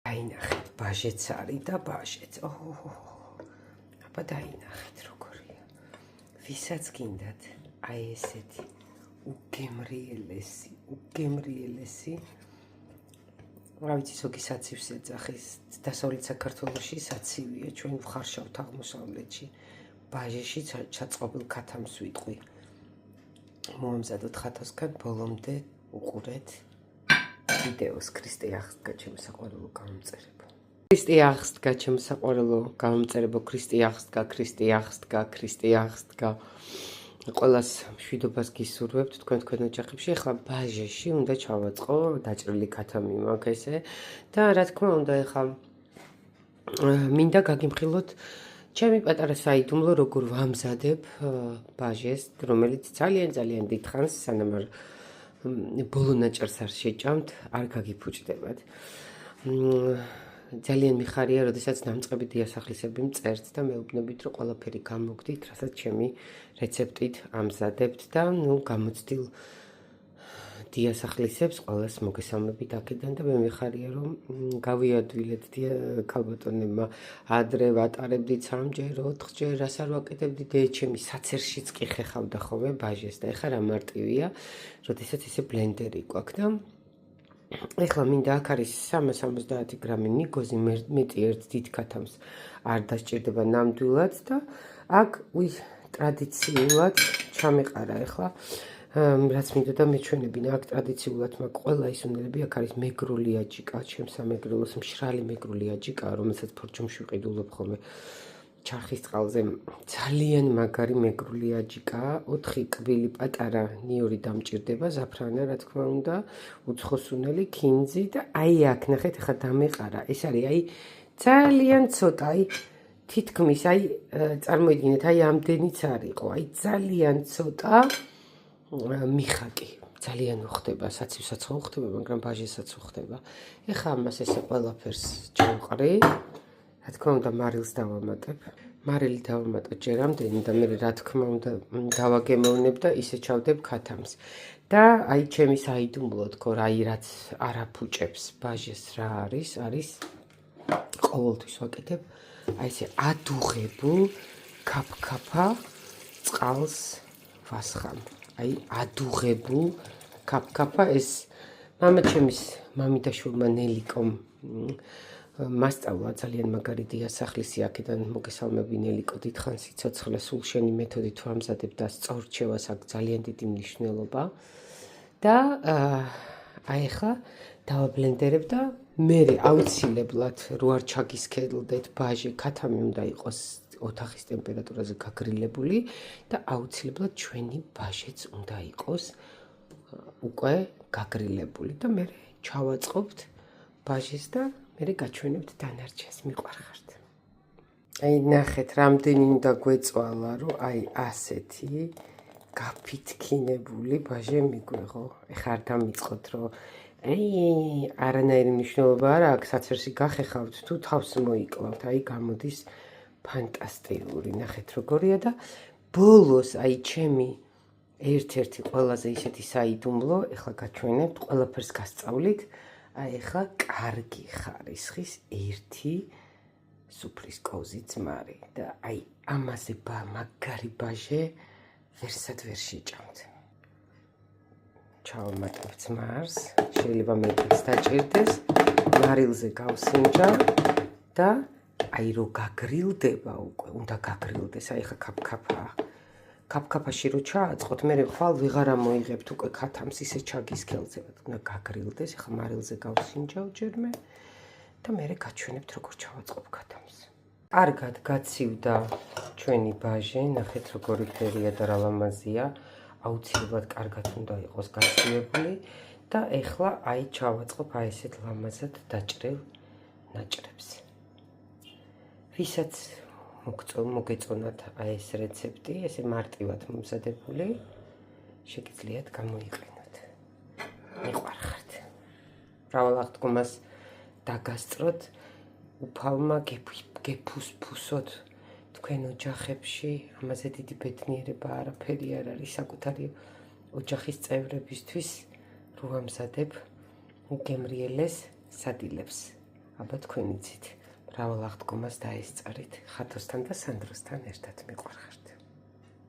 დაინახეთ, ბაჟეც არის და ბაჟეც. აბა დაინახეთ როგორია. ვისაც გინდათ აი ესეთი უგემრიელესი რა ვიცი, ზოგი საცივს ეძახის. დასავლეთ საქართველოში საცივია, ჩვენ ვხარშავთ აღმოსავლეთში. ბაჟეში ჩაწყობილ ქათამს ვიტყვი. მოამზადოთ ხათოსგან, ბოლომდე უყურეთ ვიდეოს. ქრისტე აღსდგა ჩემო საყვარელო გამომწერებო. ქრისტე აღსდგა ჩემო საყვარელო გამომწერებო. ქრისტე აღსდგა. ყველას მშვიდობას გისურვებთ თქვენ ოჯახებში. ეხლა ბაჟეში უნდა ჩავაწყო, დაჭრილი ქათამი მაქვს ესე და რა თქმა უნდა ეხლა მინდა გაგიმხილოთ ჩემი პატარა საიდუმლო როგორ ვამზადებ ბაჟეს, რომელიც ძალიან დიდხანს სანამ არ ბოლო ნაჭერს არ შეჭამთ, არ გაგიფუჭდებათ. ძალიან მიხარია, როდესაც დამწყები დიასახლისები მწერთ და მეუბნებით, რომ ყველაფერი გამოგდით, რასაც ჩემი რეცეპტით ამზადებთ და გამოცდილ დიასახლისებს ყველას მოგესალმებით აქედან და მე მიხარია, რომ გავიადვილეთ ქალბატონებმა ადრე ვატარებდით 3-ჯერ, 4-ჯერ, რას არ ვაკეთებდით, ჩემი საცერშიც კი ხეხავდა ხოლმე ბაჟეს და ეხლა რა მარტივია, როდესაც ესე ბლენდერი გვაქვს და ეხლა მინდა აქ არის 370 გრამი ნიგოზი, მეტი ერთ დიდ ქათამს არ დასჭირდება ნამდვილად და აქ ტრადიციულად ჩამეყარა ეხლა რაც მინდოდა მეჩვენებინა, აქ ტრადიციულად მაქვს ყველა ის უნელები, აქ არის მეგრული აჯიკა, ჩემს სამეგრელოს მშრალი მეგრული აჯიკა, რომელსაც ფორჩუმში ვყიდულობ ხოლმე ჩარხის წყალზე. ძალიან მაგარი მეგრული აჯიკა, 4 კვილი პატარა ნიორი დამჭირდება, ზაფრანა რა თქმა უნდა, უცხოს უნელი, ქინძი და აი აქ ნახეთ, ახლა დამეყარა. ეს არის აი ძალიან ცოტა, აი თითქმის აი წარმოიდგინეთ, აი ამდენიც არ იყო, აი ძალიან ცოტა მიხაკი. ძალიან უხდება, საცივსაც უხდება, მაგრამ ბაჟესაც უხდება. ეხლა ამას ესე ყველაფერს ჩავყრი. რა თქმა უნდა მარილს დავამატებ. მარილი დავამატოთ ჯერ ამდენი და მე რა თქმა უნდა დავაგემოვნებ და ისე ჩავდებ ქათამს. და აი ჩემი საიდუმლო თქო, აი რაც არაფუჭებს ბაჟეს რა არის ყოველთვის ვაკეთებ აი ესე ადუღებულ ქაფქაფა წყალს ვასხამ. აი ადუღებულ ქაფქაფა ეს მამაჩემის მამიდაშვილმა ნელიკომ მასწავლა ძალიან მაგარი დიასახლისი აქედან მოგესალმები ნელიკო, დიდხანს სიცოცხლე, სულ შენი მეთოდით ვამზადებ და სწორჩევას აქვს ძალიან დიდი მნიშვნელობა და აი ახლა დავაბლენდერებ და მე აუცილებლად რო არ ჩაგისქელდეთ ბაჟე, ქათამი უნდა იყოს ოთახის ტემპერატურაზე გაგრილებული და აუცილებლად ჩვენი ბაჟეც უნდა იყოს უკვე გაგრილებული და მე ჩავაწყობთ ბაჟეს და მე გაჩვენებთ დანარჩენს, მიყვარხართ. აი ნახეთ, რამდენი უნდა გვეწვალა, რომ აი ასეთი გაფითქინებული ბაჟე მიგვეღო. ეხლა არ დამიწყოთ, რომ არანაირი მნიშვნელობა არ აქვს, საცერში გახეხავთ თუ თავს მოიკლავთ, აი გამოდის ფანტასტიკური. ნახეთ როგორია და ბოლოს აი ჩემი ერთ-ერთი ყველაზე ისეთი საიდუმლო, ეხლა გაჩვენებთ, ყველაფერს გასწავლით. აი ახლა კარგი ხარისხის ერთი სუფრის კოზი ძმარი და აი ამაზე მაგარი ბაჟე ვერსად ვერ შეჭამთ. ჩავამატებ ძმარს, შეიძლება მეტიც დაჭირდეს, მარილზე გავსინჯავ და აი რო გაგრილდება უკვე, უნდა გაგრილდეს, აი ახლა ქაფქაფაა. ქაფქაფაში რო ჩააწყოთ, მე ხვალ ვეღარ ამოიღებთ უკვე ქათამს, ისე ჩაგისქელწებათ, უნდა გაგრილდეს, ახლა მარილზე გავსინჯავ ჯერმე და მე გაჩვენებთ როგორ ჩავაწყობ ქათამს. კარგად გაცივდა ჩვენი ბაჟე, ნახეთ როგორი ფერია და რა ლამაზია, აუცილებლად კარგად უნდა იყოს გაცივებული და ეხლა აი ჩავაწყობ აი ესეთ ლამაზად დაჭრილ ნაჭრებს. ვისაც მოგეწონათ აი ეს რეცეპტი, ესე მარტივად მომზადებული, შეგიძლიათ გამოიყენოთ. მიყვარხართ. მრავალ აღდგომას დაგასწროთ, უფალმა გეფუსფუსოთ თქვენ ოჯახებში, ამაზე დიდი ბედნიერება არაფერი არ არის საკუთარი ოჯახის წევრებისთვის, რო ამზადებ უგემრიელეს სადილებს. აბა თქვენ იცით, მრავალ აღდგომას დაესწარით, ხათოსთან და სანდროსთან ერთად მიყვარხართ.